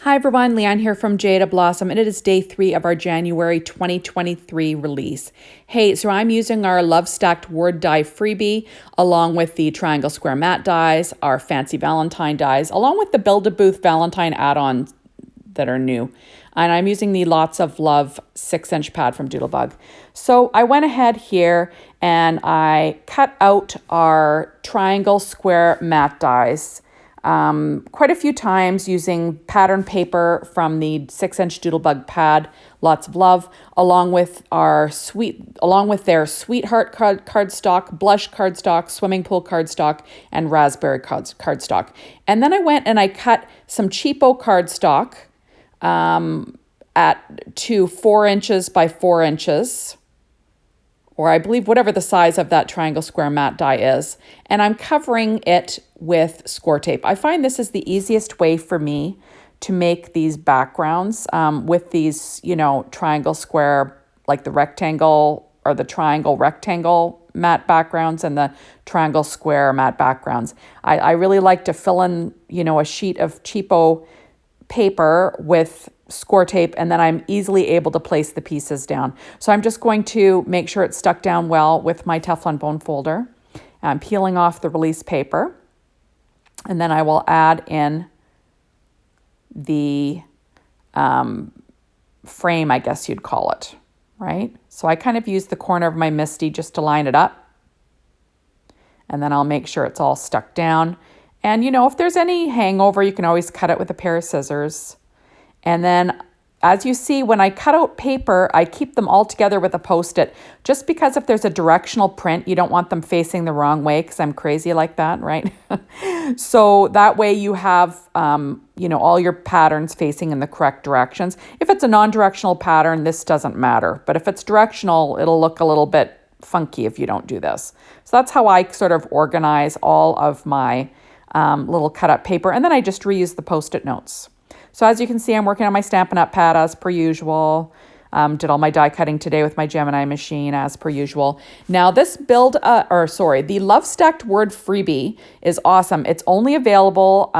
Hi everyone, Leanne here from Jaded Blossom, and it is day 3 of our January 2023 release. Hey, so I'm using our Love Stacked Word Die Freebie, along with the Triangle Square Matte dies, our Fancy Valentine dies, along with the Booth Valentine Add Ons that are new. And I'm using the Lots of Love 6-inch pad from Doodlebug. So I went ahead here and I cut out our Triangle Square Matte dies quite a few times using pattern paper from the 6-inch Doodlebug pad, Lots of Love, along with their Sweetheart cardstock, Blush cardstock, Swimming Pool cardstock, and Raspberry cardstock. And then I went and I cut some cheapo cardstock to 4 inches by 4 inches, or I believe whatever the size of that Triangle Square Matte die is, and I'm covering it with score tape. I find this is the easiest way for me to make these backgrounds with these, triangle square, like the rectangle or the triangle rectangle matte backgrounds and the triangle square matte backgrounds. I really like to fill in, a sheet of cheapo paper with score tape, and then I'm easily able to place the pieces down. So I'm just going to make sure it's stuck down well with my Teflon bone folder. I'm peeling off the release paper, and then I will add in the frame, I guess you'd call it, right? So I kind of use the corner of my MISTI just to line it up, and then I'll make sure it's all stuck down. And if there's any hangover, you can always cut it with a pair of scissors. And then, as you see, when I cut out paper, I keep them all together with a Post-it, just because if there's a directional print, you don't want them facing the wrong way, because I'm crazy like that, right? So that way you have, all your patterns facing in the correct directions. If it's a non-directional pattern, this doesn't matter. But if it's directional, it'll look a little bit funky if you don't do this. So that's how I sort of organize all of my little cut-up paper. And then I just reuse the Post-it notes. So as you can see, I'm working on my Stampin' Up! Pad as per usual. Did all my die cutting today with my Gemini machine as per usual. Now this the Love Stacked Word Freebie is awesome. It's only available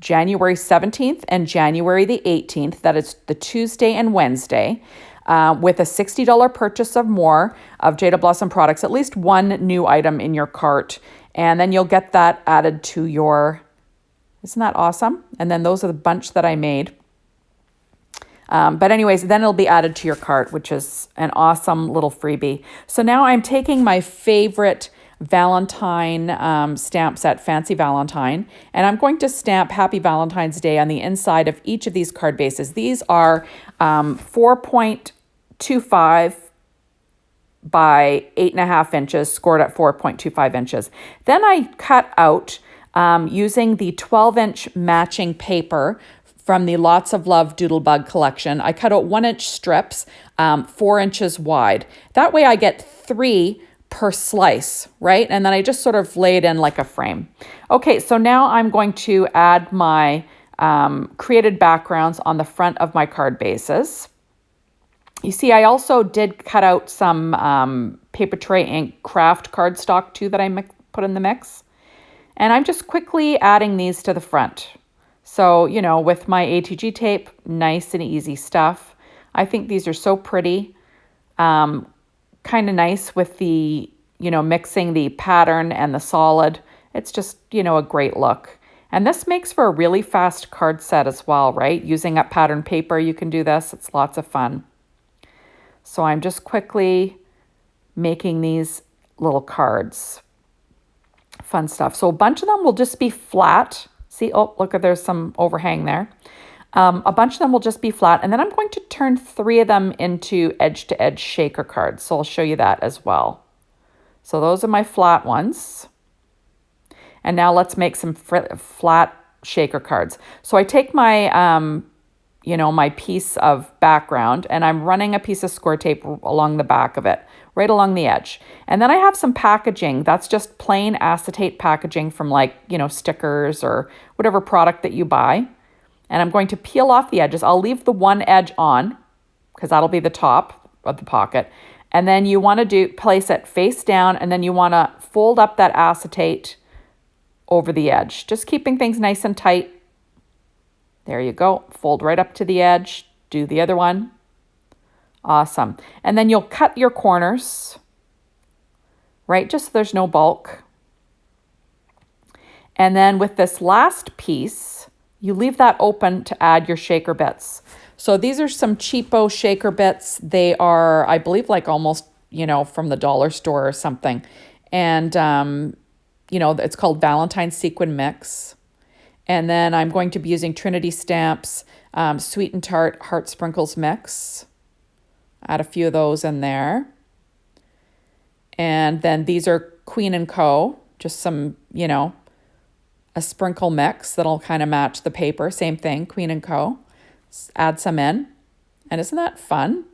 January 17th and January the 18th. That is the Tuesday and Wednesday. With a $60 purchase of more of Jaded Blossom products, at least one new item in your cart. And then you'll get that added to your... Isn't that awesome? And then those are the bunch that I made. But anyways, then it'll be added to your cart, which is an awesome little freebie. So now I'm taking my favorite Valentine stamp set, Fancy Valentine, and I'm going to stamp Happy Valentine's Day on the inside of each of these card bases. These are 4.25 by 8.5 inches, scored at 4.25 inches. Then I cut out using the 12-inch matching paper from the Lots of Love Doodlebug collection. I cut out 1-inch strips, 4 inches wide. That way I get 3 per slice, right? And then I just sort of lay it in like a frame. Okay, so now I'm going to add my created backgrounds on the front of my card bases. You see, I also did cut out some paper tray ink craft cardstock too that I put in the mix. And I'm just quickly adding these to the front. So, with my ATG tape, nice and easy stuff. I think these are so pretty. Kind of nice with the, mixing the pattern and the solid. It's just, a great look. And this makes for a really fast card set as well, right? Using up pattern paper, you can do this. It's lots of fun. So I'm just quickly making these little cards. Fun stuff. So a bunch of them will just be flat. See, oh, look, there's some overhang there. A bunch of them will just be flat. And then I'm going to turn 3 of them into edge-to-edge shaker cards. So I'll show you that as well. So those are my flat ones. And now let's make some flat shaker cards. So I take my, my piece of background, and I'm running a piece of score tape along the back of it, right along the edge. And then I have some packaging. That's just plain acetate packaging from stickers or whatever product that you buy. And I'm going to peel off the edges. I'll leave the one edge on because that'll be the top of the pocket. And then you want to place it face down, and then you want to fold up that acetate over the edge, just keeping things nice and tight. There you go. Fold right up to the edge. Do the other one. Awesome. And then you'll cut your corners, right? Just so there's no bulk. And then with this last piece, you leave that open to add your shaker bits. So these are some cheapo shaker bits. They are, I believe, like almost, from the dollar store or something. And, it's called Valentine Sequin Mix. And then I'm going to be using Trinity Stamps, Sweet and Tart Heart Sprinkles Mix. Add a few of those in there. And then these are Queen & Co. Just some, a sprinkle mix that'll kind of match the paper. Same thing, Queen & Co. Add some in. And isn't that fun?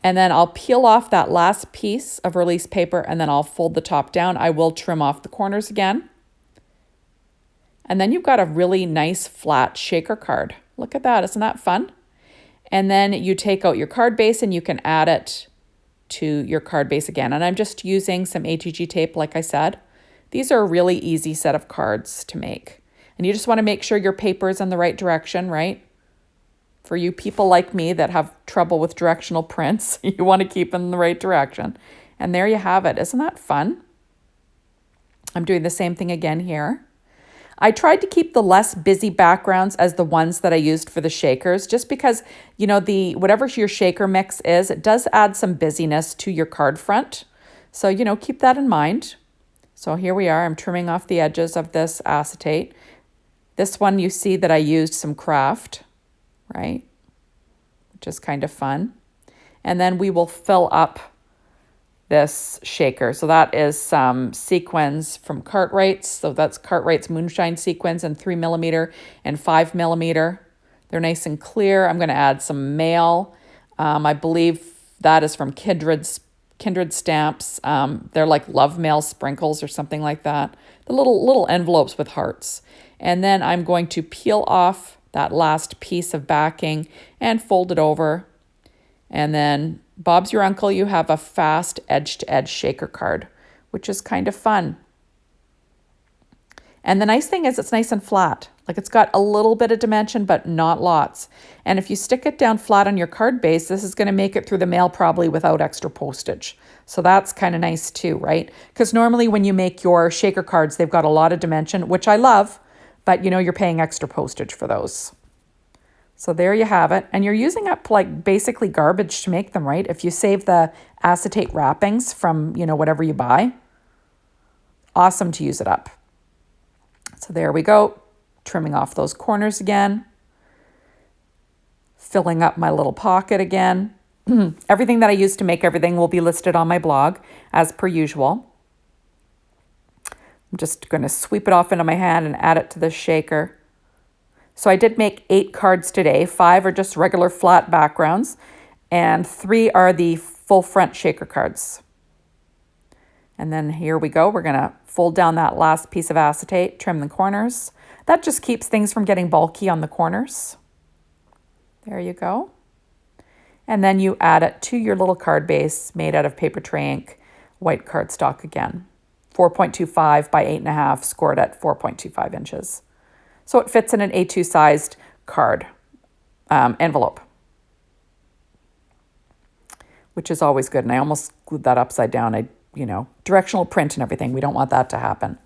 And then I'll peel off that last piece of release paper and then I'll fold the top down. I will trim off the corners again. And then you've got a really nice flat shaker card. Look at that, isn't that fun? And then you take out your card base and you can add it to your card base again. And I'm just using some ATG tape, like I said. These are a really easy set of cards to make. And you just want to make sure your paper is in the right direction, right? For you people like me that have trouble with directional prints, you want to keep in the right direction. And there you have it. Isn't that fun? I'm doing the same thing again here. I tried to keep the less busy backgrounds as the ones that I used for the shakers, just because, whatever your shaker mix is, it does add some busyness to your card front. So, keep that in mind. So here we are. I'm trimming off the edges of this acetate. This one, you see that I used some craft, right? Which is kind of fun. And then we will fill up this shaker. So that is some sequins from Cartwright's. So that's Cartwright's Moonshine sequins in 3mm and 5mm. They're nice and clear. I'm going to add some mail. I believe that is from Kindred Stamps. They're like love mail sprinkles or something like that. The little envelopes with hearts. And then I'm going to peel off that last piece of backing and fold it over. And then Bob's your uncle, you have a fast edge-to-edge shaker card, which is kind of fun. And the nice thing is it's nice and flat. Like it's got a little bit of dimension, but not lots. And if you stick it down flat on your card base, this is going to make it through the mail probably without extra postage. So that's kind of nice too, right? Because normally when you make your shaker cards, they've got a lot of dimension, which I love, but you're paying extra postage for those. So there you have it. And you're using up like basically garbage to make them, right? If you save the acetate wrappings from, whatever you buy, awesome to use it up. So there we go. Trimming off those corners again. Filling up my little pocket again. Everything that I use to make everything will be listed on my blog as per usual. I'm just going to sweep it off into my hand and add it to the shaker. So I did make 8 cards today. 5 are just regular flat backgrounds, and 3 are the full front shaker cards. And then here we go. We're going to fold down that last piece of acetate, trim the corners. That just keeps things from getting bulky on the corners. There you go. And then you add it to your little card base made out of paper tray ink, white cardstock again. 4.25 by 8.5, scored at 4.25 inches. So it fits in an A2 sized card envelope, which is always good. And I almost glued that upside down. Directional print and everything. We don't want that to happen.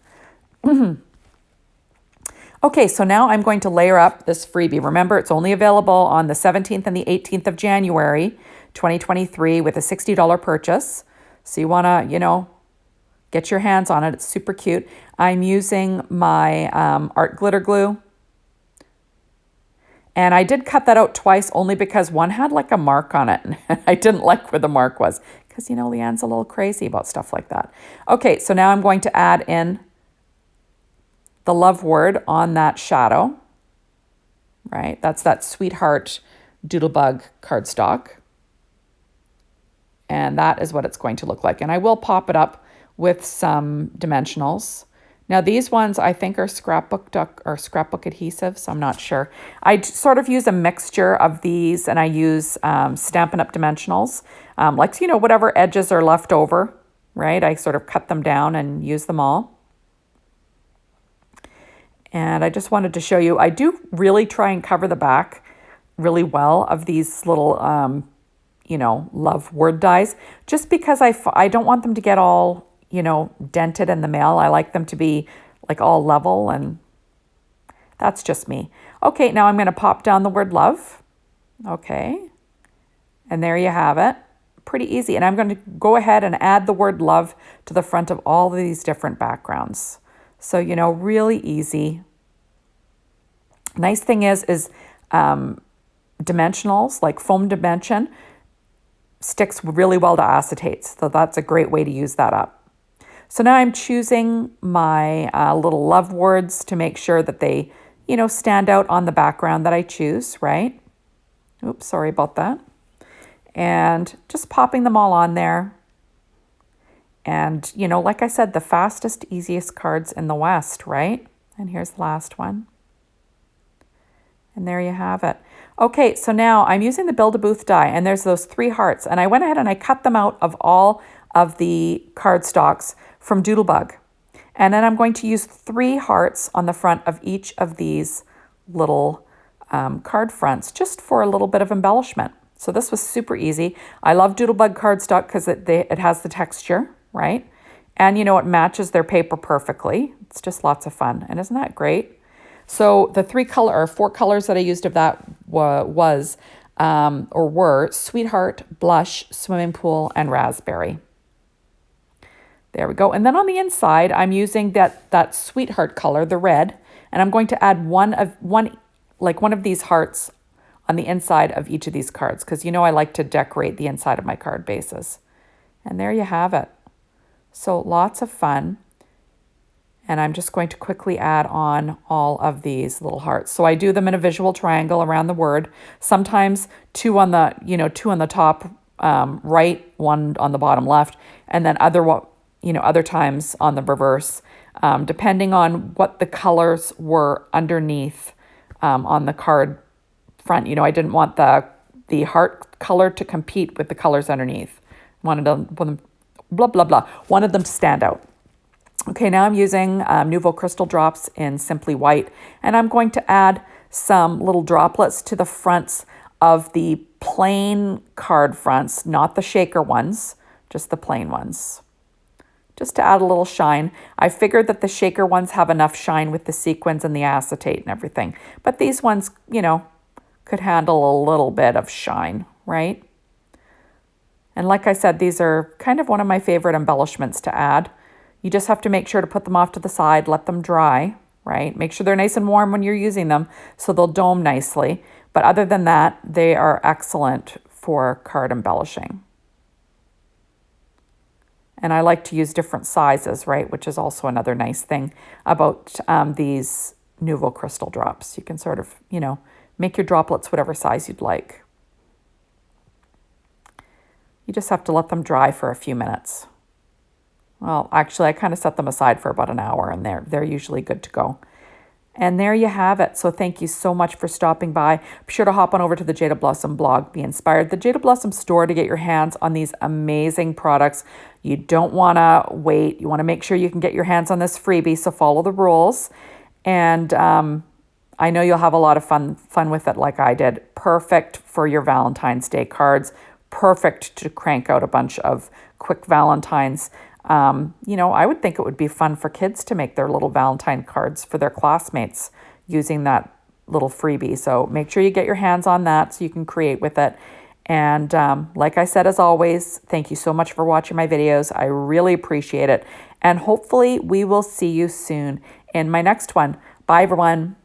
Okay, so now I'm going to layer up this freebie. Remember, it's only available on the 17th and the 18th of January, 2023 with a $60 purchase. So you want to, get your hands on it. It's super cute. I'm using my art glitter glue. And I did cut that out twice only because one had like a mark on it. And I didn't like where the mark was because, Leanne's a little crazy about stuff like that. Okay, so now I'm going to add in the love word on that shadow, right? That's that Sweetheart Doodlebug cardstock. And that is what it's going to look like. And I will pop it up with some dimensionals. Now these ones I think are scrapbook adhesive, so I'm not sure. I sort of use a mixture of these, and I use Stampin' Up! Dimensionals. Whatever edges are left over, right? I sort of cut them down and use them all. And I just wanted to show you, I do really try and cover the back really well of these little, you know, love word dies, just because I don't want them to get all, you know, dented in the mail. I like them to be like all level, and that's just me. Okay, now I'm going to pop down the word love. Okay, and there you have it. Pretty easy. And I'm going to go ahead and add the word love to the front of all of these different backgrounds. So, you know, really easy. Nice thing is dimensionals, like foam dimension, sticks really well to acetates. So that's a great way to use that up. So now I'm choosing my little love words to make sure that they, you know, stand out on the background that I choose, right? Oops, sorry about that. And just popping them all on there. And, you know, like I said, the fastest, easiest cards in the West, right? And here's the last one. And there you have it. Okay, so now I'm using the Build-A-Booth die, and there's those 3 hearts. And I went ahead and I cut them out of all of the cardstocks from Doodlebug. And then I'm going to use 3 hearts on the front of each of these little card fronts, just for a little bit of embellishment. So this was super easy. I love Doodlebug cardstock because it has the texture, right? And you know, it matches their paper perfectly. It's just lots of fun. And isn't that great? So the 4 colors that I used of that were Sweetheart, Blush, Swimming Pool, and Raspberry. There we go. And then on the inside, I'm using that Sweetheart color, the red, and I'm going to add one of these hearts on the inside of each of these cards, because you know I like to decorate the inside of my card bases. And there you have it. So lots of fun. And I'm just going to quickly add on all of these little hearts. So I do them in a visual triangle around the word. Sometimes 2 on the top right, 1 on the bottom left, and then other times on the reverse, depending on what the colors were underneath on the card front. You know, I didn't want the heart color to compete with the colors underneath. Wanted them to stand out. Okay, now I'm using Nouveau Crystal Drops in Simply White, and I'm going to add some little droplets to the fronts of the plain card fronts, not the shaker ones, just the plain ones, just to add a little shine. I figured that the shaker ones have enough shine with the sequins and the acetate and everything, but these ones, you know, could handle a little bit of shine, right? And like I said, these are kind of one of my favorite embellishments to add. You just have to make sure to put them off to the side, let them dry, right? Make sure they're nice and warm when you're using them so they'll dome nicely. But other than that, they are excellent for card embellishing. And I like to use different sizes, right? Which is also another nice thing about these Nouveau Crystal Drops. You can sort of, you know, make your droplets whatever size you'd like. You just have to let them dry for a few minutes. Well, actually, I kind of set them aside for about an hour, and they're usually good to go. And there you have it. So thank you so much for stopping by. Be sure to hop on over to the Jaded Blossom blog, Be Inspired, the Jaded Blossom store, to get your hands on these amazing products. You don't want to wait. You want to make sure you can get your hands on this freebie, so follow the rules. And I know you'll have a lot of fun with it like I did. Perfect for your Valentine's Day cards. Perfect to crank out a bunch of quick Valentines. You know, I would think it would be fun for kids to make their little Valentine cards for their classmates using that little freebie. So make sure you get your hands on that so you can create with it. And like I said, as always, thank you so much for watching my videos. I really appreciate it. And hopefully we will see you soon in my next one. Bye, everyone.